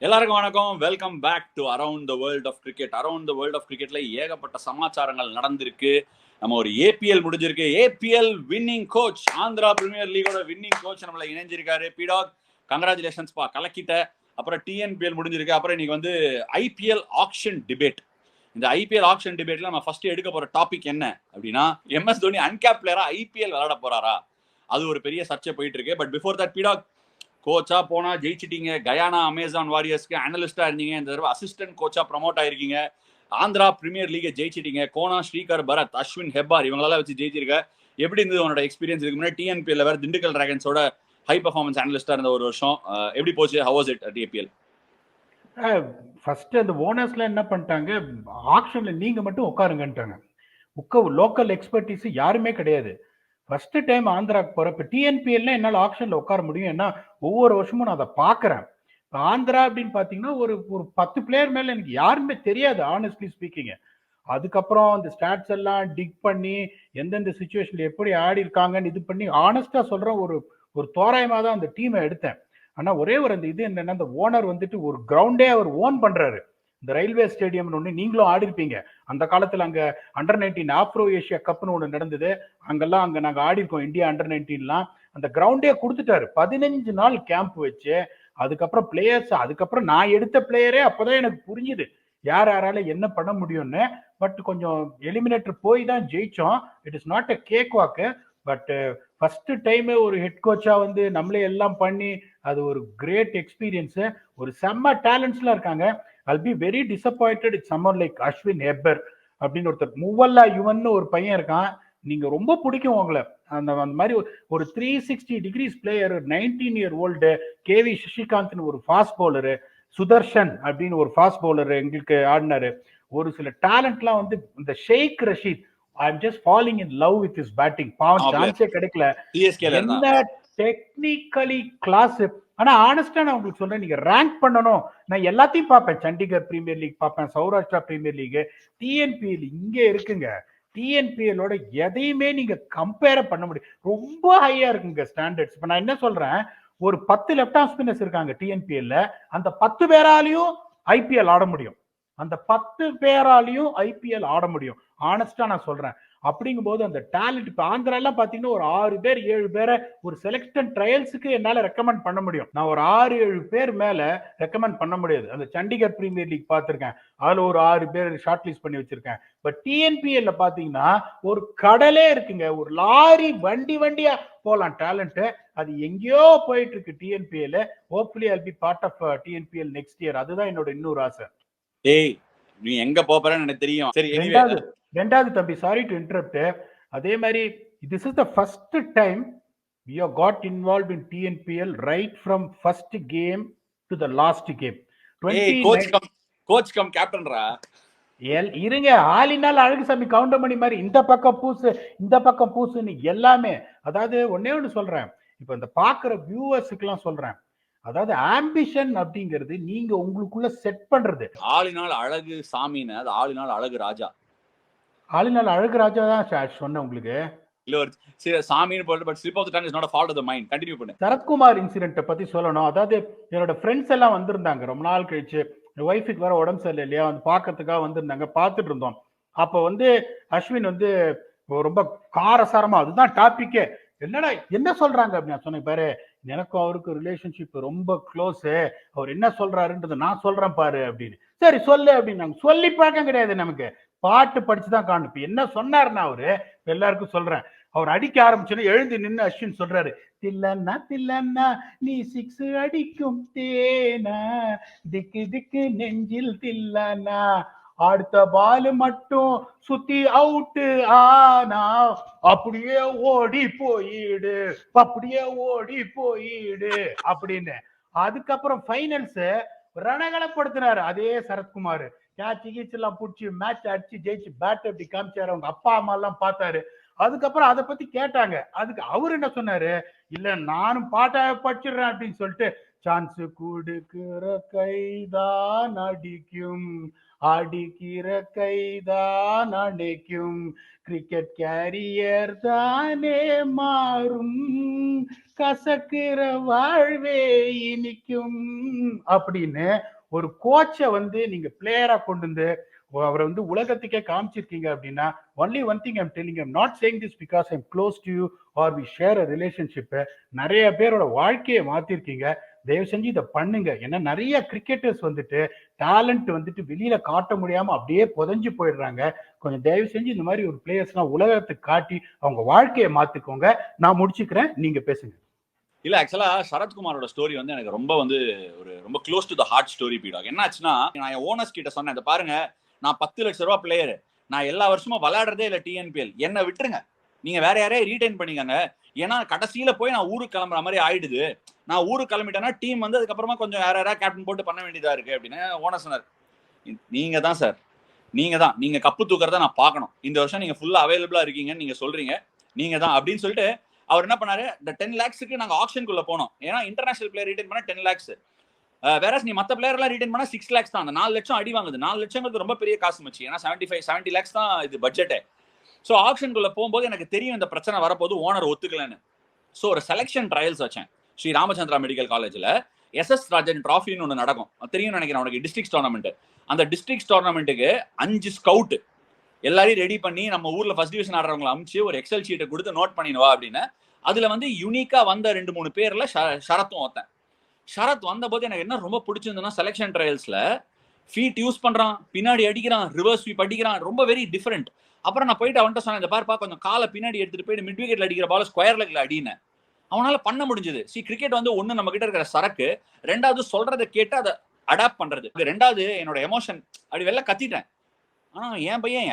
எல்லாருக்கும் வணக்கம். Welcome back to around the world of cricket. Around the world of கிரிக்கெட்ல ஏகப்பட்ட சமாச்சாரங்கள் நடந்திருக்கு. நம்ம ஒரு ஏபிஎல் முடிஞ்சிருக்கு. APL winning coach, Andhra premier லீகோட வின்னிங் கோச் நம்மள இணைஞ்சிருக்காரு. பிடாக், கங்க்ராச்சுலேஷன்ஸ் பா, கலக்கிட்ட. அப்புறம் டிஎன்பிஎல் முடிஞ்சிருக்கு. அப்புறம் இன்னைக்கு வந்து ஐபிஎல் ஆக்ஷன் டிபேட். இந்த ஐபிஎல் ஆக்ஷன் டிபேட்ல நம்ம ஃபர்ஸ்ட் எடுக்க போற டாபிக் என்ன அப்படின்னா, எம்எஸ் தோனி அன்கேப் பிளேயரா ஐபிஎல் விளையாட போறாரா? அது ஒரு பெரிய சர்ச்சை போயிட்டு இருக்கு. பட் பிஃபோர் தட், பிடாக் கோச்சா போனா ஜெயிச்சிட்டீங்க. கயானா அமேசான் வாரியர்ஸ்க்கு அனலிஸ்டா இருந்தீங்க. இந்த தடவை அசிஸ்டன்ட் கோச்சா ப்ரமோட் ஆயிருக்கீங்க. ஆந்திரா பிரீமியர் லீகை ஜெயிச்சிட்டீங்க. கோனா, ஸ்ரீகர், பரத், அஸ்வின், ஹெப்பார் இவங்களெல்லாம் வச்சு ஜெயிச்சிருக்க. எப்படி இருந்தது உன்னோட எக்ஸ்பீரியன்ஸ்? இதுக்கு முன்னாடி டிஎன்பிஎல் வேற திண்டுக்கல் டிராகன்ஸோட ஹை பர்ஃபார்மன்ஸ் அனலிஸ்டா இருந்த ஒரு வருஷம். எப்படி போச்சு? How was it at APL? First அந்த ஓனர்ஸ்ல என்ன பண்ணிட்டாங்க, ஆக்ஷன்ல நீங்க மட்டும் உட்காருங்கன்ட்டாங்க. லோக்கல் எக்ஸ்பர்டீஸ் யாருமே கிடையாது. ஃபர்ஸ்ட் டைம் ஆந்திராக்கு போறப்ப டிஎன்பிஎல்ல என்னால் ஆக்ஷன்ல உட்கார முடியும். ஏன்னா ஒவ்வொரு வருஷமும் நான் அதை பாக்குறேன். ஆந்திரா அப்படின்னு பாத்தீங்கன்னா ஒரு ஒரு 10 பிளேயர் மேல எனக்கு யாருமே தெரியாது, ஆனஸ்ட்லி ஸ்பீக்கிங். அதுக்கப்புறம் அந்த ஸ்டாட்ஸ் எல்லாம் டிக் பண்ணி எந்தெந்த சுச்சுவேஷன்ல எப்படி ஆடி இருக்காங்கன்னு இது பண்ணி ஆனஸ்டா சொல்றேன், ஒரு ஒரு தோராயமா தான் அந்த டீமை எடுத்தேன். ஆனா ஒரே ஒரு அந்த இது என்னன்னா, அந்த ஓனர் வந்துட்டு ஒரு கிரவுண்டே அவர் ஓன் பண்றாரு. இந்த ரயில்வே ஸ்டேடியம்னு ஒன்று நீங்களும் ஆடி இருப்பீங்க அந்த காலத்துல. அங்க அண்டர் 19 ஆப்ரோ ஏஷியா கப்னு ஒன்று நடந்தது. அங்க நாங்க ஆடி இருக்கோம், இந்தியா அண்டர் 19லாம். அந்த கிரவுண்டே கொடுத்துட்டாரு. 15 நாள் கேம்ப் வச்சு அதுக்கப்புறம் பிளேயர்ஸ், அதுக்கப்புறம் நான் எடுத்த பிளேயரே அப்பதான் எனக்கு புரிஞ்சுது யார் யாரால என்ன பண்ண முடியும்னு. பட் கொஞ்சம் எலிமினேட்டர் போய் தான் ஜெயிச்சோம். It is not a cake walk. But first time ஒரு ஹெட் கோச்சா வந்து நம்மளே எல்லாம் பண்ணி அது ஒரு கிரேட் எக்ஸ்பீரியன்ஸ். ஒரு செம்ம டேலண்ட்ஸ்லாம் இருக்காங்க. I'll be very disappointed if someone like Ashwin Hebbar அப்படின்னு ஒருத்தர், முவல்லா யுவன் ஒரு பையன் இருக்கான். நீங்க ரொம்ப பிடிக்கும் உங்களை. அந்த அந்த மாதிரி ஒரு 360 degrees player, 19 year old. K V Sasikanth ஒரு ஃபாஸ்ட் பவுலரு, சுதர்ஷன் அப்படின்னு ஒரு ஃபாஸ்ட் பவுலர் எங்களுக்கு ஆடினாரு. ஒரு சில டேலண்ட்லாம் வந்து இந்த Shaikh Rasheed, I'm just falling in love with his batting. பாவம் சான்ஸே கிடைக்கல. என்ன டெக்னிக்கலி கிளாஸ். ஆனா ஆனஸ்டா நான் உங்களுக்கு சொல்றேன், நீங்க ரேங்க் பண்ணணும். நான் எல்லாத்தையும் பார்ப்பேன். சண்டிகர் பிரீமியர் லீக் பார்ப்பேன், சௌராஷ்டிரா பிரீமியர் லீக், டிஎன்பிஎல் இங்க இருக்குங்க. டிஎன்பிஎலோட எதையுமே நீங்க கம்பேர் பண்ண முடியும். ரொம்ப ஹையா இருக்குங்க ஸ்டாண்டர்ட்ஸ். இப்ப நான் என்ன சொல்றேன், ஒரு 10 லெப்ட் ஆஃப் ஸ்பின்னர்ஸ் இருக்காங்க டிஎன்பிஎல்ல. அந்த 10 பேராலையும் ஐபிஎல் ஆட முடியும். அந்த 10 பேராலையும் ஐபிஎல் ஆட முடியும். ஆனஸ்டா நான் சொல்றேன். அப்படிங்கும் போது அந்த டேலண்ட் இப்ப ஆந்திரா எல்லாம் பாத்தீங்கன்னா ஒரு 6 பேர் 7 பேரை ஒரு செலக்ஷன் ட்ரையல்ஸுக்கு என்னால ரெக்கமெண்ட் பண்ண முடியும். நான் ஒரு 6-7 பேர் மேல ரெக்கமெண்ட் பண்ண முடியாது. அந்த சண்டிகர் பிரீமியர் லீக் பார்த்திருக்கேன், அதுல ஒரு 6 பேர் ஷார்ட் லிஸ்ட் பண்ணி வச்சிருக்கேன். பட் டிஎன்பிஎல்ல பாத்தீங்கன்னா ஒரு கடலே இருக்குங்க. ஒரு லாரி வண்டியா போலாம் டேலண்ட். அது எங்கேயோ போயிட்டு இருக்கு TNPL. Hopefully I will be part of TNPL next year. அதுதான் என்னோட இன்னொரு ஆசை. ஏய், நீ எங்க போறன்னு எனக்கு தெரியும். சரி, ரெண்டாவது தம்பி, சாரி டு இன்டரப்ட். அதே மாதிரி this is the first time we have got involved in TNPL right from first game to the last game. Coach cum கேப்டன்ரா. இருங்க, ஆலினால் அழகுசாமி கவுண்டமணி மாதிரி இந்த பக்கம் பூசு இந்த பக்கம் பூசுன்னு எல்லாமே. அதாவது ஒன்னே ஒன்று சொல்றேன், இப்ப இந்த பாக்குற வியூவர்ஸுக்கு எல்லாம் சொல்றேன். அதாவது ஆம்பிஷன் அப்படிங்கிறது நீங்க உங்களுக்குள்ள செட் பண்றது. ஆளினால் அழகு சாமின்னு, அது ஆளினால் அழகு ராஜா. ஆளினால் அழகு ராஜா தான் சொன்னேன் உங்களுக்கு. சரத்குமார் இன்சிடென்ட் பத்தி சொல்லணும். அதாவது என்னோட ஃப்ரெண்ட்ஸ் எல்லாம் வந்திருந்தாங்க ரொம்ப நாள் கழிச்சு. ஒய்ஃபுக்கு வேற உடம்பு சரியில்லை இல்லையா, வந்து பாக்கிறதுக்காக வந்திருந்தாங்க. பார்த்துட்டு இருந்தோம். அப்ப வந்து அஸ்வின் வந்து ரொம்ப காரசாரமா, அதுதான் டாபிக்கே, என்னடா என்ன சொல்றாங்க அப்படின்னு சொன்னேன். பாரு, எனக்கும் அவருக்கு ரிலேஷன்ஷிப் ரொம்ப க்ளோஸ், அவர் என்ன சொல்றாருன்றது நான் சொல்றேன் பாரு அப்படின்னு. சரி சொல்லு அப்படின்னு. சொல்லி பழக்கம் கிடையாது நமக்கு, பாட்டு படிச்சுதான் காணும். என்ன சொன்னாருன்னா அவரு, எல்லாருக்கும் சொல்றேன். அவர் அடிக்க ஆரம்பிச்சோன்னு எழுந்து நின்று அஸ்வின் சொல்றாரு, தில்லன்னா தில்லன்னா நீ 6 அடிக்கும் தேனா, திக்கு திக்கு நெஞ்சில் தில்லன்னா, அடுத்த பால் மட்டும் சுத்தி அவுட்டு ஆனா அப்படியே ஓடி போயிடு, அப்படியே ஓடி போயிடு அப்படின்னு. அதுக்கப்புறம் ஃபைனல்ஸ் ரணகலப்படுத்தினாரு அதே சரத்குமார். கேட்ச் கீச் எல்லாம் பிடிச்சி மேட்ச் அடிச்சு ஜெயிச்சு பேட் எப்படி காமிச்சாரு, அவங்க அப்பா அம்மா எல்லாம் பார்த்தாரு. அதுக்கப்புறம் அதை பத்தி கேட்டாங்க. அதுக்கு அவர் என்ன சொன்னாரு, இல்ல நானும் பாட்டா படிச்சிடுறேன் அப்படின்னு சொல்லிட்டு, சான்ஸ் கொடுக்கிற கைதான் அடிக்கும், அடிக்கிற கைதான் அணைக்கும், கிரிக்கெட் கேரியர் தானே மாறும், கசக்கிற வாழ்வே இனிக்கும் அப்படின்னு ஒரு கோச்சை வந்து நீங்க பிளேயரா கொண்டு வந்து அவரை வந்து உலகத்துக்கே காமிச்சிருக்கீங்க அப்படின்னா, only one thing I'm telling, I'm not saying this because I'm close to you or we share a relationship. நிறைய பேரோட வாழ்க்கையை மாத்திருக்கீங்க. தயவு செஞ்சு இதை பண்ணுங்க. ஏன்னா நிறைய கிரிக்கெட்டர்ஸ் வந்துட்டு டேலண்ட் வந்துட்டு வெளியில காட்ட முடியாம அப்படியே புதைஞ்சு போயிடுறாங்க. கொஞ்சம் தயவு செஞ்சு இந்த மாதிரி ஒரு பிளேயர்ஸ்லாம் உலகத்துக்கு காட்டி அவங்க வாழ்க்கையை மாத்திக்கோங்க. நான் முடிச்சுக்கிறேன், நீங்க பேசுங்க. இல்ல ஆக்சுவலா சரத்குமாரோட ஸ்டோரி வந்து எனக்கு ரொம்ப வந்து ஒரு ரொம்ப close to the heart story பீடாக். என்ன ஆச்சுன்னா, நான் என் ஓனர்ஸ் கிட்ட சொன்னேன், இந்த பாருங்க நான் 10 லட்சம் ரூபாய் பிளேயர், நான் எல்லா வருஷமும் விளையாடுறதே இல்லை டிஎன்பிஎல், என்ன விட்டுருங்க, நீங்க வேற யாரையும் ரீடைன் பண்ணிக்கங்க. ஏன்னா கடைசியில போய் நான் ஊருக்கு கிளம்புற மாதிரி ஆயிடுது, நான் ஊருக்கு கிளம்பிட்டேன்னா டீம் வந்து அதுக்கப்புறமா கொஞ்சம் வேற யாராவது கேப்டன் போட்டு பண்ண வேண்டியதா இருக்கு அப்படின்னு ஓனர் சொன்னார். நீங்க தான் சார், நீங்க கப்பு தூக்குறத நான் பார்க்கணும், இந்த வருஷம் நீங்க ஃபுல்லா அவைலபிளா இருக்கீங்கன்னு நீங்க சொல்றீங்க, நீங்க தான் அப்படின்னு சொல்லிட்டு அவர் என்ன பண்ணாரு, இந்த 10 lakhsக்கு நாங்க ஆக்ஷனுக்குள்ள போனோம். ஏன்னா இன்டர்நேஷனல் பிளேயர் ரீடைன் பண்ண 10 lakhs, வேற நீ மத்த பிளேயர் எல்லாம் ரீடைன் பண்ணா 6 lakhs தான். அந்த 4 லட்சம் அடி வாங்குது. 4 லட்சங்கிறது ரொம்ப பெரிய காசு மச்சி. ஏன்னா 70 lakhs தான் இது பட்ஜெட்டே. ஸோ ஆக்ஷனுக்குள்ள போகும்போது எனக்கு தெரியும் இந்த பிரச்சனை வரப்போது, ஓனர் ஒத்துக்கலன்னு. ஸோ ஒரு செலெக்ஷன் ட்ரையல்ஸ் வச்சேன் ஸ்ரீ ராமச்சந்திரா மெடிக்கல் காலேஜில். எஸ்எஸ் ராஜன் டிராஃபின்னு ஒன்று நடக்கும், தெரியும் நினைக்கிறேன் உனக்கு, டிஸ்ட்ரிக்ட் டோர்னமெண்ட். அந்த டிஸ்ட்ரிக்ட் டோர்னமெண்ட்டுக்கு 5 ஸ்கவுட் எல்லாரையும் ரெடி பண்ணி நம்ம ஊர்ல ஃபர்ஸ்ட் டிவிஷன் ஆடுறவங்களை அமிச்சு ஒரு எக்ஸல் ஷீட்டை கொடுத்து நோட் பண்ணிடுவா அப்படின்னு. அதுல வந்து யூனிக்கா வந்த 2-3 பேர்ல ஷரத்தும் ஒருத்தன். ஷரத் வந்த போது எனக்கு என்ன ரொம்ப பிடிச்சிருந்ததுன்னா, செலெக்ஷன் ட்ரையல்ஸ்ல ஃபீட் யூஸ் பண்றான், பின்னாடி அடிக்கிறான், ரிவர்ஸ் ஸ்வீப் அடிக்கிறான், ரொம்ப வெரி டிஃபரெண்ட். அப்புறம் நான் போயிட்டு அவன்கிட்ட சொன்னேன், இந்த பார்ப்பா கொஞ்சம் காலை பின்னாடி எடுத்துட்டு போயிட்டு மிட் விக்கெட்ல அடிக்கிற பால் ஸ்கொயர் லெக்ல அடின்னு. அவனால பண்ண முடிஞ்சது. கிரிக்கெட் வந்து ஒண்ணு நம்ம கிட்ட இருக்கிற சரக்கு, ரெண்டாவது சொல்றதை கேட்டு அதை அடாப்ட் பண்றது, ரெண்டாவது என்னோட எமோஷன் அப்படி வெளில கத்திட்டேன். ஆனா என் பையன்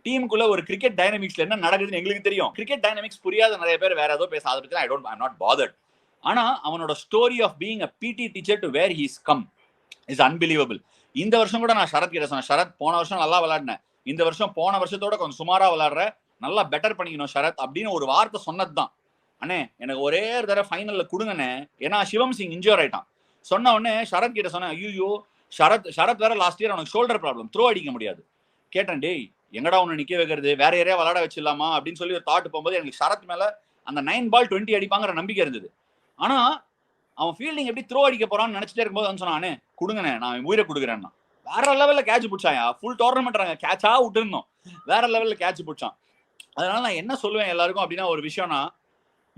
டீமுக்குள்ள ஒரு கிரிக்கெட் டைனமிக்ஸ்ல என்ன நடக்குதுன்னு எங்களுக்கு தெரியும். கிரிக்கெட் டைனமிக்ஸ் புரியாத நிறைய பேர் வேற ஏதோ பேச, அதை பத்தி ஐம் நாட் பாதர்ட். ஆனா அவனோட story of being a PT teacher to where he's come is unbelievable. இந்த வருஷம் கூட நான் ஷரத் கிட்ட சொன்னேன், ஷரத் போன வருஷம் நல்லா விளையாடினேன், இந்த வருஷம் போன வருஷத்தோட கொஞ்சம் சுமாரா விளையாடுற, நல்லா பெட்டர் பண்ணிக்கணும் ஷரத் அப்படின்னு ஒரு வார்த்தை சொன்னதுதான். அண்ணே எனக்கு ஒரே ஒரு தடவை ஃபைனல்ல கொடுங்கண்ணே, ஏன்னா சிவம் சிங் இன்ஜூர் ஆயிட்டான். சொன்ன உடனே ஷரத் கிட்ட சொன்னேன், ஐயோ ஷரத் வேற லாஸ்ட் இயர் அவனுக்கு ஷோல்டர் ப்ராப்ளம், த்ரோ அடிக்க முடியாது. கேட்டேன், டேய் எங்கடா ஒன்று நிக்க வைக்கிறது, வேற யாரையா விளையாட வச்சிடலாமா அப்படின்னு சொல்லி ஒரு தாட் போகும்போது எனக்கு ஷரத் மேல அந்த 9 பால் 20 அடிப்பாங்கிற நம்பிக்கை இருந்தது. ஆனா அவன் ஃபீல்டிங் எப்படி த்ரோ அடிக்க போறான்னு நினைச்சிட்டே இருக்கும்போது வந்து சொன்னானே, கொடுங்கண்ணே நான் உயிரை கொடுக்குறேன்னா. வேற லெவல்ல கேட்ச் பிடிச்சாயா, ஃபுல் டோர்னமெண்ட் கேட்சா விட்டுருந்தோம், வேற லெவல்ல கேட்ச் பிடிச்சான். அதனால நான் என்ன சொல்லுவேன் எல்லாருக்கும் அப்படின்னா, ஒரு விஷயம்னா,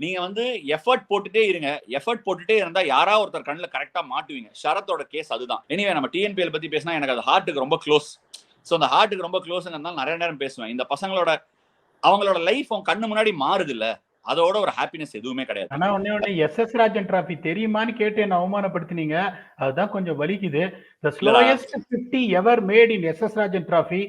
நீங்க வந்து எஃபர்ட் போட்டுட்டே இருங்க, எஃபர்ட் போட்டுட்டே இருந்தா யாராவது ஒருத்தர் கண்ணில் கரெக்டா மாட்டுவீங்க. ஷரத்தோட கேஸ் அதுதான். எனிவே நம்ம டிஎன்பிஎல் பத்தி பேசினா எனக்கு அது ஹார்ட்டுக்கு ரொம்ப க்ளோஸ். ஸோ அந்த ஹார்ட்டுக்கு ரொம்ப க்ளோஸ்ங்கிறதுனால நிறைய நேரம் பேசுவேன். இந்த பசங்களோட அவங்களோட லைஃப் அவங்க கண்ணு முன்னாடி மாறுது இல்ல, அதோட ஒரு ஹாப்பினஸ் எதுவுமே கிடையாது. ஆனா ஒண்ணே எஸ்எஸ் ராஜன் டிராபி தெரியுமான்னு கேட்டு என்ன அவமானப்படுத்தினீங்க, அதுதான் கொஞ்சம் வலிக்குது. The slowest 50 ever made in SS Rajan Trophy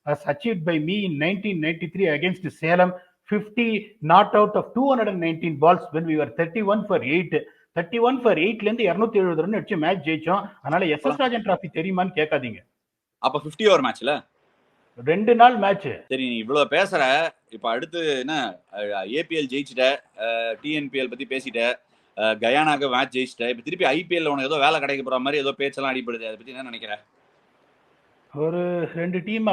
was achieved by me in 1993 against Salem. 50 not out of 219 balls when we were 31 for 8. 31 for 8ல இருந்து 270 ரன் அடிச்சு மேட்ச் ஜெயிச்சோம். அதனால எஸ்எஸ் ராஜன் டிராபி தெரியுமான்னு கேட்காதீங்க. அப்ப 50 ஓவர் மேட்ச்ல 2 நாள் மேட்ச். சரி நீ இவ்வளவு பேசுற, இப்ப அடுத்து என்ன, ஏபிஎல் ஜெயிச்சிட்ட, டிஎன்பிஎல் பத்தி பேசிட்ட, கயானாக்கு மேட்ச் ஜெயிச்சிட்ட, இப்ப திருப்பி ஐபிஎல் உனக்கு ஏதோ வேலை கிடைக்க போற மாதிரி ஏதோ பேச்செல்லாம் அடிப்படுது, அதை பத்தி என்ன நினைக்கிற? ஒரு 2 டீம்,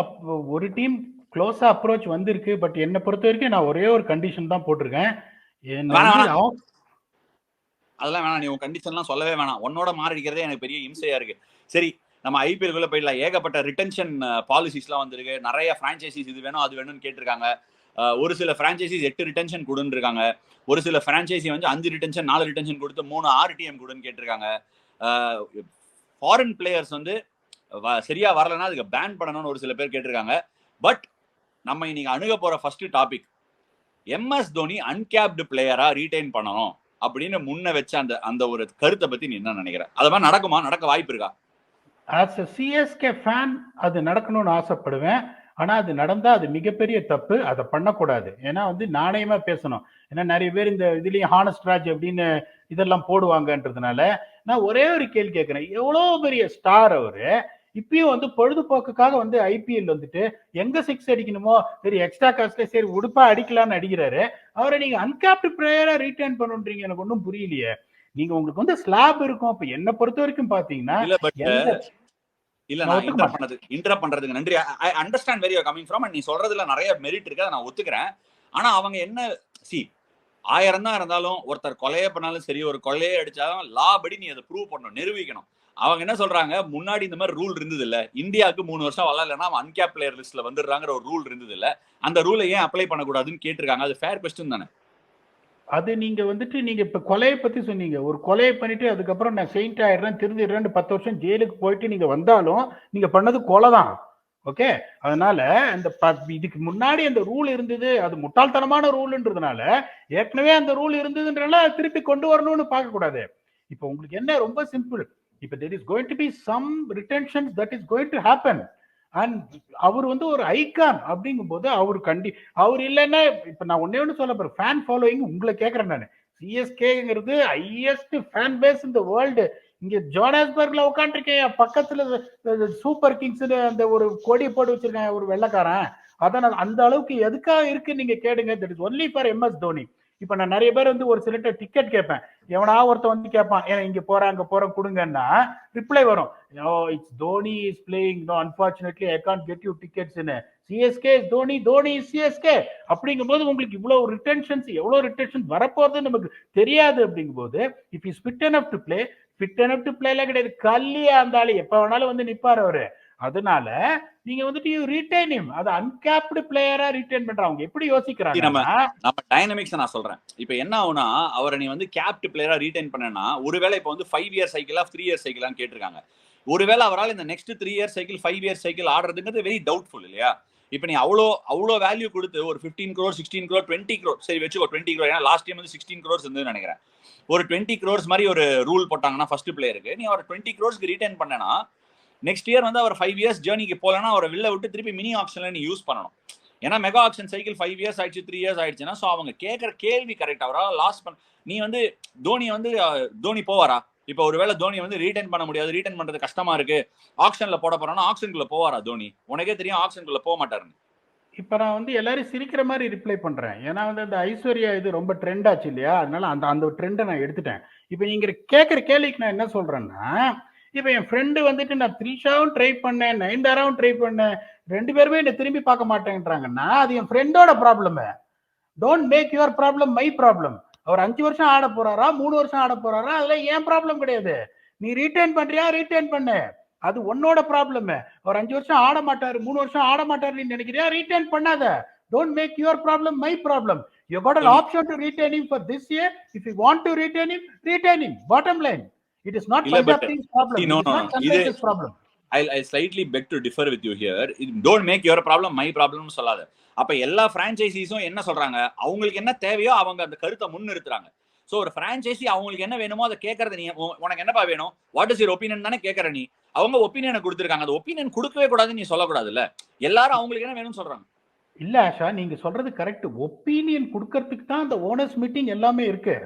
ஒரு டீம் க்ளோஸா அப்ரோச் வந்திருக்கு. பட் என்னை பொறுத்த வரைக்கும் நான் ஒரே ஒரு கண்டிஷன் தான் போட்டிருக்கேன். அதெல்லாம் வேணாம், நீ உன் கண்டிஷன்லாம் சொல்லவே வேணாம். உன்னோட மாறடிக்கிறதே எனக்கு பெரிய இம்சையா இருக்கு. சரி நம்ம ஐபிஎல் போயிடலாம். ஏகப்பட்ட ரிட்டன்ஷன் பாலிசிஸ்லாம் வந்திருக்கு. நிறைய பிரான்ச்சைசிஸ் இது வேணும் அது வேணும்னு கேட்டிருக்காங்க. ஒரு சில பிரான்ச்சைசிஸ் 8 ரிட்டன்ஷன் கொடுன்னு இருக்காங்க. ஒரு சில பிரான்ச்சைசி வந்து 5 ரிட்டன்ஷன் 4 ரிட்டன்ஷன் கொடுத்து 3 RTM கொடுன்னு கேட்டிருக்காங்க. ஃபாரின் பிளேயர்ஸ் வந்து சரியா வரலன்னா அதுக்கு பேன் பண்ணணும்னு ஒரு சில பேர் கேட்டிருக்காங்க. பட் நம்ம இன்னைக்கு அணுக போற first topic, MS Dhoni uncapped பிளேயரா ரீடைன் பண்ணணும் அப்படின்னு முன்ன வச்ச அந்த ஒரு கருத்தை பத்தி நீ என்ன நினைக்கிற? அது மாதிரி நடக்குமா, நடக்க வாய்ப்பு இருக்கா? ஆஸ் அ சிஎஸ்கே ஃபேன் அது நடக்கணும்னு ஆசைப்படுவேன். ஆனா அது நடந்தா அது மிகப்பெரிய தப்பு, அதை பண்ணக்கூடாது. ஏன்னா வந்து நாணயமா பேசணும். ஏன்னா நிறைய பேர் இந்த இதுலயும் ஹானஸ்ட் ராஜ் அப்படின்னு இதெல்லாம் போடுவாங்கன்றதுனால நான் ஒரே ஒரு கேள்வி கேட்கிறேன். எவ்வளோ பெரிய ஸ்டார் அவரு, இப்பயும் வந்து பொழுதுபோக்குக்காக வந்து ஐபிஎல் வந்துட்டு எங்க 6 அடிக்கணுமோ சரி எக்ஸ்ட்ரா காஸ்ட்ல சரி உடுப்பா அடிக்கலாம்னு அடிக்கிறாரு. அவரை நீங்க அன்கேப்டு பிளேயரா ரீடைன் பண்ணுன்றீங்க, எனக்கு ஒன்றும் புரியலையே. நீங்க உங்களுக்கு வந்து ஸ்லாப் இருக்கும். இப்ப என்ன பொறுத்த வரைக்கும் பாத்தீங்கன்னா இல்ல நான் இன்டரப்ட் பண்றதுக்கு நன்றி. I understand where you are coming from. And நீ சொல்றதுல நிறைய மெரிட் இருக்கு, அதை நான் ஒத்துக்கிறேன். ஆனா அவங்க என்ன சி 1000 தான் இருந்தாலும் ஒருத்தர் கொலையே பண்ணாலும் சரி, ஒரு கொலையே அடிச்சாலும் லா படி நீ அதை ப்ரூவ் பண்ணணும், நிரூபிக்கணும். அவங்க என்ன சொல்றாங்க, முன்னாடி இந்த மாதிரி ரூல் இருந்தது இல்ல, இந்தியாவுக்கு 3 வருஷம் விளையாடலன்னா அவன் அன்கேப் பிளேயர் லிஸ்ட்ல வந்துடுறாங்கிற ஒரு ரூல் இருந்தது இல்ல, அந்த ரூலை ஏன் அப்ளை பண்ணக்கூடாதுன்னு கேட்டிருக்காங்க. அது ஃபேர் கொஸ்டின் தானே? அது நீங்க வந்துட்டு நீங்க இப்ப கொலையை பத்தி சொன்னீங்க. ஒரு கொலையை பண்ணிட்டு அதுக்கப்புறம் நான் செயின்ட் ஆயிடுறேன், திருந்திடுறேன், 10 வருஷம் ஜெயிலுக்கு போயிட்டு நீங்க வந்தாலும் நீங்க பண்ணது கொலை தான். ஓகே, அதனால அந்த இதுக்கு முன்னாடி அந்த ரூல் இருந்தது, அது முட்டாள்தனமான ரூல்ன்றதுனால ஏற்கனவே அந்த ரூல் இருந்ததுன்றனால திருப்பி கொண்டு வரணும்னு பார்க்க கூடாது. இப்போ உங்களுக்கு என்ன ரொம்ப சிம்பிள், இப்போ there is going to be some retentions that is going to happen. And அவர் வந்து ஒரு ஐகான் அப்படிங்கும் போது அவர் இல்லைன்னா இப்ப நான் ஒண்ணு சொல்ல போறேன், ஃபேன் ஃபாலோயிங் உங்களை கேட்கறேன் நான். சிஎஸ்கேங்கிறது ஹையஸ்ட் ஃபேன் பேஸ் இந்த வேர்ல்டு. இங்க ஜோனாஸ்பர்க்ல உட்காந்துருக்கேன், பக்கத்துல சூப்பர் கிங்ஸ் அந்த ஒரு கொடி போட்டு வச்சிருக்கேன் ஒரு வெள்ளைக்காரன். அதான் அந்த அளவுக்கு எதுக்காக இருக்கு நீங்க கேடுங்க. That is only for MS Dhoni. இப்ப நான் நிறைய பேர் வந்து ஒரு சில டிக்கெட் கேட்பேன், எவனா ஒருத்த வந்து கேட்பான், ஏன்னா இங்க போறேன் அங்க போறேன் கொடுங்கன்னா ரிப்ளை வரும், it's Dhoni is playing, no unfortunately I can't get you tickets. CSK is Dhoni, Dhoni is CSK. அப்படிங்கும் போது உங்களுக்கு இவ்வளவு ரிட்டென்ஷன்ஸ், எவ்வளவு ரிட்டென்ஷன் வரப்போறது நமக்கு தெரியாது. அப்படிங்கும் போது if is fit enough to play, fit enough to play எல்லாம் கிடையாது, கல்லியா இருந்தாலும் எப்ப வேணாலும் வந்து நிப்பாரு அவரு. அதனால நீங்க வந்துட்டு யூ ரீடைன் ஹிம். அது அன்கேப்டு பிளேயரா ரீடைன் பண்றவங்க எப்படி யோசிக்கிறாங்க? நம்ம டைனமிக்ஸ் நான் சொல்றேன். இப்போ என்ன ஆகுனா, அவரை நீ வந்து கேப்டு பிளேயரா ரீடைன் பண்ணனா, ஒருவேளை இப்போ வந்து 5 இயர் சைக்கிளா 3 இயர் சைக்கிளான்னு கேட்டிருக்காங்க. ஒருவேளை அவரால் இந்த next 3 year cycle 5 year cycle ஆடுறதுங்கிறது வெரி டவுட்ஃபுல் இல்லையா? இப்போ நீ அவ்வளோ வேல்யூ கொடுத்து ஒரு 15 crore 16 crore 20 crore சரி வச்சுக்கோ 20 crore, ஏன்னா லாஸ்ட் டைம் வந்து 16 crores இருந்ததுன்னு நினைக்கிறேன். ஒரு 20 crores மாதிரி ஒரு ரூல் போட்டாங்கன்னா ஃபர்ஸ்ட் பிளேயருக்கு, நீ அவர் 20 crores ரீடைன் பண்ணனா நெக்ஸ்ட் இயர் வந்து அவர் 5 இயர்ஸ் ஜேர்னிக்கு போலன்னா அவரை வெளில விட்டு திருப்பி மினி ஆக்ஷன்ல நீ யூஸ் பண்ணணும். ஏன்னா மெகா ஆக்ஷன் சைக்கிள் 5 இயர்ஸ் ஆயிடுச்சு 3 இயர்ஸ் ஆயிடுச்சுன்னா, ஸோ அவங்க கேட்குற கேள்வி கரெக்ட். அவரால் லாஸ்ட் நீ வந்து தோனி போவாரா? இப்போ ஒருவேளை தோனி வந்து ரீடைன் பண்ண முடியாது, ரீடைன் பண்றது கஷ்டமா இருக்கு, ஆக்ஷன்ல போட போறான்னா ஆக்ஷனுக்குள்ள போவாரா தோனி? உனக்கே தெரியும் ஆக்ஷனுக்குள்ள போக மாட்டாருன்னு. இப்ப நான் வந்து எல்லாரும் சிரிக்கிற மாதிரி ரிப்ளை பண்றேன், ஏன்னா வந்து அந்த ஐஸ்வர்யா இது ரொம்ப ட்ரெண்ட் ஆச்சு இல்லையா, அதனால அந்த ட்ரெண்டை நான் எடுத்துட்டேன். இப்ப நீங்க கேட்குற கேள்விக்கு நான் என்ன சொல்றேன்னா, இப்ப என் ஃப்ரெண்டு வந்துட்டு நான் த்ரிஷாவும் ட்ரை பண்ணேன், நயன்தாராவும் ட்ரை பண்ணேன், 2 பேருமே என்ன திரும்பி பார்க்க மாட்டேன்றாங்கன்னா அது என் ஃப்ரெண்டோட problem. Don't make your problem my problem. அவர் 5 வருஷம் ஆட போறாரா 3 வருஷம் ஆட போறாரா, அதுல ஏன் ப்ராப்ளம் கிடையாது. நீ ரீடைன் பண்றியா ரீடைன் பண்ணு, அது உன்னோட ப்ராப்ளம். அவர் 5 வருஷம் ஆட மாட்டாரு 3 வருஷம் ஆட மாட்டாருன்னு நினைக்கிறியா, ரீடைன் பண்ணாத. Don't make your problem my problem. You got an option to retain him for this year. If you want to retain him. Bottom line. It is not Punjab Kings problem. No. It is not Sunrisers problem. I slightly beg to differ with you here. Don't make your problem my problem சொல்லாத. அப்ப எல்லா பிரான்ச்சைசிஸும் என்ன சொல்றாங்க, அவங்களுக்கு என்ன தேவையோ அவங்க அந்த கருத்தை முன்னிறுத்துறாங்க. சோ ஒரு பிரான்ச்சைசி அவங்களுக்கு என்ன வேணுமோ அதை கேட்கறது, நீ உனக்கு என்னப்பா வேணும், வாட் இஸ் யுவர் ஒப்பீனியன் தானே கேட்கற நீ. அவங்க ஒப்பீனியனை கொடுத்துருக்காங்க, அந்த ஒப்பீனியன் கொடுக்கவே கூடாதுன்னு நீ சொல்லக்கூடாது இல்ல. எல்லாரும் அவங்களுக்கு என்ன வேணும்னு சொல்றாங்க. இல்ல ஆஷா, நீங்க சொல்றது கரெக்ட். ஒப்பீனியன் கொடுக்கறதுக்கு தான் அந்த ஓனர்ஸ் மீட்டிங் எல்லாமே இருக்கு.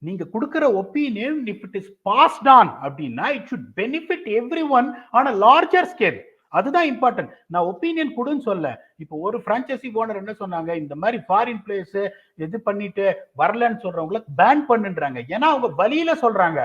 நீங்க கொடுக்கிற opinion if it is passed on அப்படின்னா it should benefit everyone on a larger scale. அதுதான் இம்பார்ட்டன்ட். நான் ஒப்பீனியன் கொடுன்னு சொல்ல. இப்போ ஒரு பிரான்ச்சைசி ஓனர் என்ன சொன்னாங்க, இந்த மாதிரி ஃபாரின் பிளேயர்ஸ் இது பண்ணிட்டு வரலன்னு சொல்றவங்கள பேன் பண்ணுன்றாங்க. ஏன்னா அவங்க வழியில சொல்றாங்க.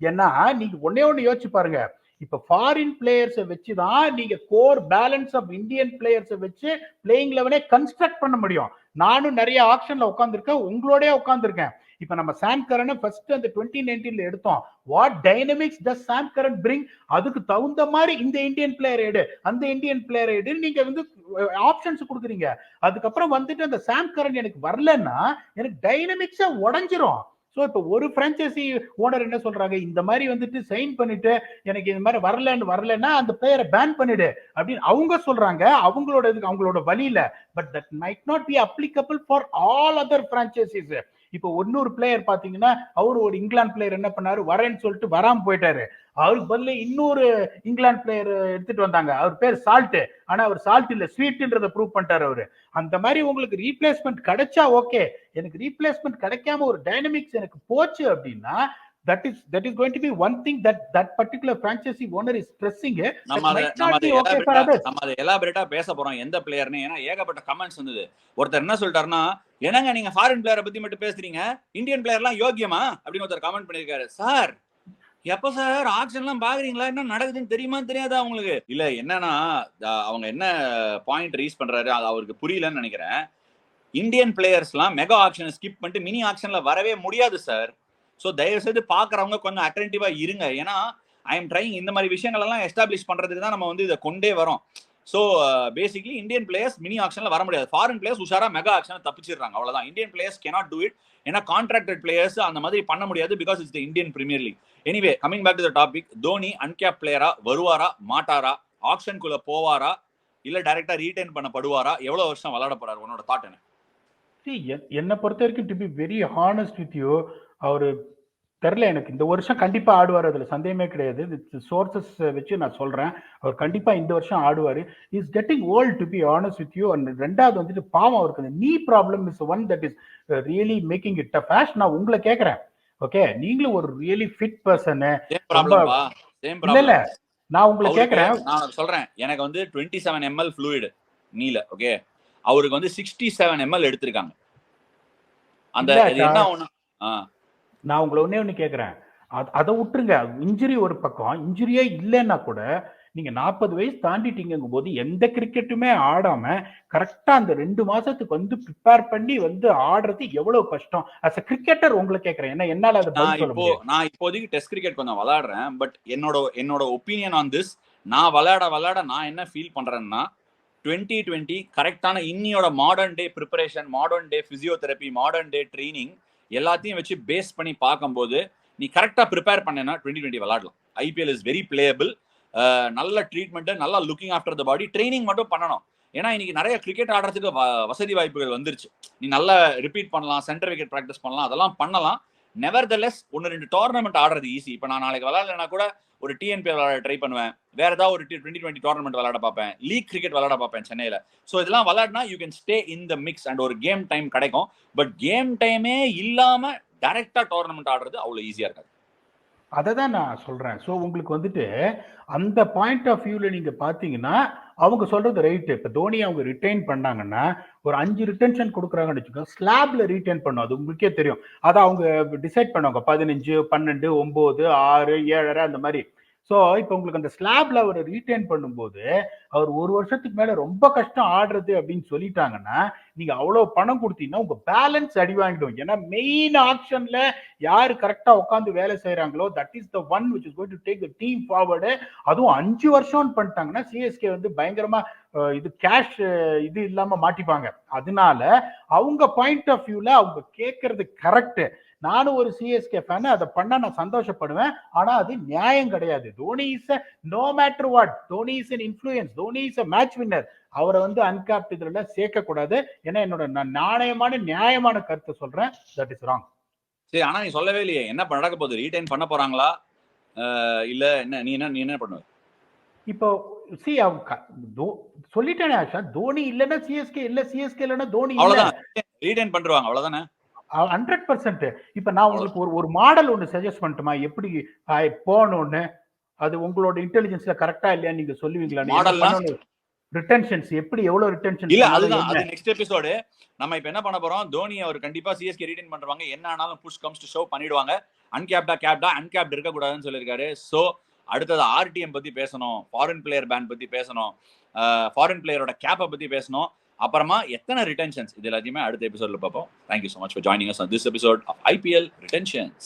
ஏன்னா நீங்க ஒண்ணு யோசிச்சு பாருங்க, இப்ப ஃபாரின் பிளேயர்ஸை வச்சுதான் நீங்க கோர் பேலன்ஸ் ஆஃப் இந்தியன் பிளேயர்ஸை வச்சு பிளேயிங் லெவலே கன்ஸ்ட்ரக்ட் பண்ண முடியும். நானும் நிறைய ஆக்ஷன்ல உட்காந்துருக்கேன், உங்களோடய உட்காந்துருக்கேன். இப்ப நம்ம சாம் கரனை ஃபர்ஸ்ட் அந்த 2019 எடுத்தோம். What dynamics does Sam Curran bring, அதுக்கு தகுந்த மாதிரி இந்த இந்தியன் பிளேயர் எடு அந்த இந்தியன் பிளேயர் எடு நீங்க வந்து ஆப்ஷன்ஸ் கொடுக்குறீங்க. அதுக்கப்புறம் வந்துட்டு அந்த சாம் கரன் எனக்கு வரலன்னா எனக்கு டைனமிக்ஸா உடஞ்சிரும். ஸோ இப்போ ஒரு பிரான்ச்சைசி ஓனர் என்ன சொல்றாங்க, இந்த மாதிரி வந்துட்டு சைன் பண்ணிட்டு எனக்கு இந்த மாதிரி வரலன்னா அந்த பிளேயரை பேன் பண்ணிடு அப்படின்னு அவங்க சொல்றாங்க. அவங்களோட வழியில. But that might not be applicable for all other franchises. இப்போ இன்னொரு பிளேயர் பாத்தீங்கன்னா அவரு ஒரு இங்கிலாந்து பிளேயர் என்ன பண்ணாரு, வரேன்னு சொல்லிட்டு வராம போயிட்டாரு. அவருக்கு பதில இன்னொரு இங்கிலாந்து பிளேயர் எடுத்துட்டு வந்தாங்க, அவர் பேர் சால்ட். ஆனா அவர் சால்ட் இல்ல ஸ்வீட்ன்றத ப்ரூவ் பண்ணிட்டாரு அவரு. அந்த மாதிரி உங்களுக்கு ரீப்ளேஸ்மெண்ட் கிடைச்சா ஓகே. எனக்கு ரீப்ளேஸ்மெண்ட் கிடைக்காம ஒரு டைனமிக்ஸ் எனக்கு போச்சு அப்படின்னா that is going to be one thing that particular franchisee owner is stressing. நம்ம அத எலாபரேட்டா பேச போறோம் எந்த பிளேயர்னு. ஏன்னா ஏகப்பட்ட கமெண்ட்ஸ் வந்தது. ஒருத்தர் என்ன சொல்லிட்டாருன்னா, என்னங்க நீங்க ஃபாரின் பிளேயரை பத்தி மட்டும் பேசுறீங்க, இந்தியன் பிளேயர்லாம் யோக்கியமா அப்படின்னு ஒருத்தர் கமெண்ட் பண்ணிருக்காரு. சார் எப்ப சார் ஆக்ஷன்லாம் பாக்குறீங்களா? என்ன நடக்குதுன்னு தெரியுமா தெரியாதா உங்களுக்கு? இல்ல என்னன்னா அவங்க என்ன பாயிண்ட் ரீஸ் பண்றாரு அது அவருக்கு புரியலன்னு நினைக்கிறேன். இந்தியன் பிளேயர்ஸ்லாம் மெகா ஆக்ஷனை ஸ்கிப் பண்ணிட்டு மினி ஆக்ஷன்ல வரவே முடியாது சார். ஸோ தயவு செய்து பாக்குறவங்க கொஞ்சம் அட்டென்டிவா இருங்க. ஏன்னா ஐ எம் ட்ரைங் இந்த மாதிரி விஷயங்கள் எல்லாம் எஸ்டாப்ளிஷ் பண்றதுக்கு தான் நம்ம வந்து இதை கொண்டே வரோம். So basically Indian players mini ஆக்ஷன்ல வர முடியாது. ஃபாரின் பிளேயர்ஸ் உஷாரா மெகா ஆக்ஷனை தப்பிச்சிடுறாங்க, அவ்வளவுதான். Indian players cannot do it. ஏன்னா கான்ட்ராக்டட் பிளேயர்ஸ் அந்த மாதிரி பண்ண முடியாது, because it's the Indian premier league. Anyway coming back to the topic, Dhoni uncap பிளேயரா வருவாரா மாட்டாரா? ஆக்ஷனுக்குள்ள போவாரா இல்ல டைரக்டா ரீடைன் பண்ணப்படுவாரா? எவ்வளவு வருஷம் விளையாட போறாரு? உன்னோட தாட் என்ன? என்னை பொறுத்த வரைக்கும் to be very honest with you, அவரு தெரில எனக்கு இந்த வருஷம் கண்டிப்பா ஆடுவார், அதுல சந்தேகமே கிடையாது. சோர்சஸ் வச்சு நான் சொல்றேன், அவர் கண்டிப்பா இந்த வருஷம் ஆடுவார். Is getting volt to be honest with you. And ரெண்டாவது வந்துட்டு பாவம் அவருக்கு அந்த நீ problem is one that is really making it tough. நான் உங்களை கேட்கறேன், ஓகே, நீங்களும் ஒரு ரியலி ஃபிட் பர்சன். இல்ல இல்ல, நான் உங்களை கேட்கறேன். நான் சொல்றேன், எனக்கு வந்து 27 ml fluid நீல, ஓகே, அவருக்கு வந்து 67 ml எடுத்திருக்காங்க. அந்த என்ன ஒண்ணு, நான் உங்களை ஒண்ணே கேட்கிறேன், அதை விட்டுருங்க. இன்ஜுரி ஒரு பக்கம், இன்ஜுரியே இல்லைன்னா கூட நீங்க 40 வயசு தாண்டிட்டீங்கும் போது எந்த கிரிக்கெட்டுமே ஆடாம கரெக்டா அந்த 2 மாசத்துக்கு வந்து ப்ரிப்பேர் பண்ணி வந்து ஆடுறது எவ்வளவு கஷ்டம். அஸ் அ கிரிக்கெட்டர் உங்களை கேட்கிறேன், ஏன்னா என்னால அதை பதில் சொல்ல முடியாது. நான் இப்போதைக்கு டெஸ்ட் கிரிக்கெட் கொஞ்சம் விளையாடுறேன், பட் என்னோட ஒப்பீனியன் ஆன் திஸ், நான் விளையாட நான் என்ன ஃபீல் பண்றேன்னா, 2020 கரெக்டான இன்னியோட modern day preparation, modern day physiotherapy, modern day training எல்லாத்தையும் வச்சு பேஸ் பண்ணி பார்க்கும்போது நீ கரெக்டா ப்ரிப்பேர் பண்ணேன்னா 2020 விளையாடலாம். IPL is very playable. நல்ல ட்ரீட்மெண்ட், நல்லா looking after the body, training மட்டும் பண்ணணும். ஏன்னா இன்னைக்கு நிறைய கிரிக்கெட் ஆடுறதுக்கு வசதி வாய்ப்புகள் வந்துருச்சு. நீ நல்லா ரிப்பீட் பண்ணலாம், சென்டர் விக்கெட் ப்ராக்டிஸ் பண்ணலாம், அதெல்லாம் பண்ணலாம். நெவர்தலெஸ் 1-2 டோர்னமெண்ட் ஆடுறது ஈஸி. இப்போ நான் நாளைக்கு விளையாடலைன்னா கூட ஒரு டிஎன்பி விளையாட ட்ரை பண்ணுவேன், வேற ஏதாவது ஒரு 2020 டோர்னமெண்ட் விளையாட பார்ப்பேன், லீக் கிரிக்கெட் விளையாட பார்ப்பேன் சென்னையில. ஸோ இதெல்லாம் விளையாடினா you can stay in the mix and ஒரு கேம் டைம் கிடைக்கும். பட் கேம் டைமே இல்லாம டைரக்டா டோர்னமெண்ட் ஆடுறது அவ்வளவு ஈஸியா இருக்காது. அதை தான் நான் சொல்றேன். ஸோ உங்களுக்கு வந்துட்டு அந்த பாயிண்ட் ஆஃப் வியூல நீங்க பாத்தீங்கன்னா அவங்க சொல்றது ரைட்டு. இப்ப தோனி அவங்க ரிட்டைன் பண்ணாங்கன்னா ஒரு 5 ரிட்டன்ஷன் கொடுக்குறாங்கன்னு வச்சுக்கோங்க, ஸ்லாப்ல ரீட்டைன் பண்ணும், அது உங்களுக்கே தெரியும். அதை அவங்க டிசைட் பண்ணுவாங்க 15, 12, 9, 6, 7 அந்த மாதிரி. ஸோ இப்போ உங்களுக்கு அந்த ஸ்லாப்ல அவர் ரீட்டைன் பண்ணும்போது அவர் ஒரு வருஷத்துக்கு மேல ரொம்ப கஷ்டம் ஆடுறது அப்படின்னு சொல்லிட்டாங்கன்னா நீங்க அவ்வளவு பணம் கொடுத்தீங்கன்னா உங்க பேலன்ஸ் அடி வாங்கிடும். ஏன்னா மெயின் ஆக்ஷன்ல யாரு கரெக்டா உட்காந்து வேலை செய்யறாங்களோ that is the one which is going to take the team forward. அதுவும் 5 வருஷம் பண்ணிட்டாங்கன்னா சிஎஸ்கே வந்து பயங்கரமா இது கேஷ் இது இல்லாம மாட்டிப்பாங்க. அதனால அவங்க பாயிண்ட் ஆஃப் வியூல அவங்க கேட்கறது கரெக்ட். நானும் ஒரு சிஎஸ்கே ஃபேன், அதை பண்ணா நான் சந்தோஷப்படுவேன். ஆனா அது நியாயம் கிடையாது. Dhoni is no matter what, Dhoni is an influence, Dhoni is a match winner. அவரை வந்து அன்கேப்ட் இதுல சேர்க்க கூடாது. ஏன்னா என்னோட நாணயமான நியாயமான கருத்தை சொல்றேன், தட் இஸ் ராங். சரி, ஆனா நீ சொல்லவே இல்லையே என்ன நடக்க போகுது, ரீடைன் பண்ண போறாங்களா இல்ல என்ன, நீ என்ன பண்ணுவ இப்போ? சி சொல்லிட்டேனே ஆஷா, தோனி இல்லைன்னா சிஎஸ்கே இல்ல, சிஎஸ்கே இல்லைன்னா தோனி இல்ல, ரீடைன் பண்றாங்க, அவ்வளவுதானே. 100%. இப்ப நான் உங்களுக்கு ஒரு மாடல் ஒன்னு சஜஸ்ட் பண்ணட்டுமா, எப்படி போகணும்னு? அது உங்களோட இன்டெலிஜென்ஸ்ல கரெக்டா இல்லையா நீங்க சொல்லுவீங்களா? ரிட்டென்ஷன்ஸ் எப்படி, எவ்வளவு ரிட்டென்ஷன் இல்ல, அதுதான் அது நெக்ஸ்ட் எபிசோடு. நம்ம இப்ப என்ன பண்ண போறோம், தோனி அவர் கண்டிப்பா சிஎஸ்கே ரீடைன் பண்றாங்க, என்ன ஆனாலும் புஷ் கம்ஸ் டு ஷோ பண்ணிடுவாங்க. அன்கேப்டா கேப்டா, அன்கேப்ட் இருக்க கூடாதுன்னு சொல்லியிருக்காரு. சோ அடுத்தது ஆர்டிஎம் பத்தி பேசணும், ஃபாரின் பிளேயர் பேன் பத்தி பேசணும், ஃபாரின் பிளேயரோட கேப்பை பத்தி பேசணும், அப்புறமா எத்தனை ரிட்டென்ஷன்ஸ், இது எல்லாத்தையுமே அடுத்த எபிசோட்ல பார்ப்போம். Thank you so much for joining us on this episode of IPL Retentions.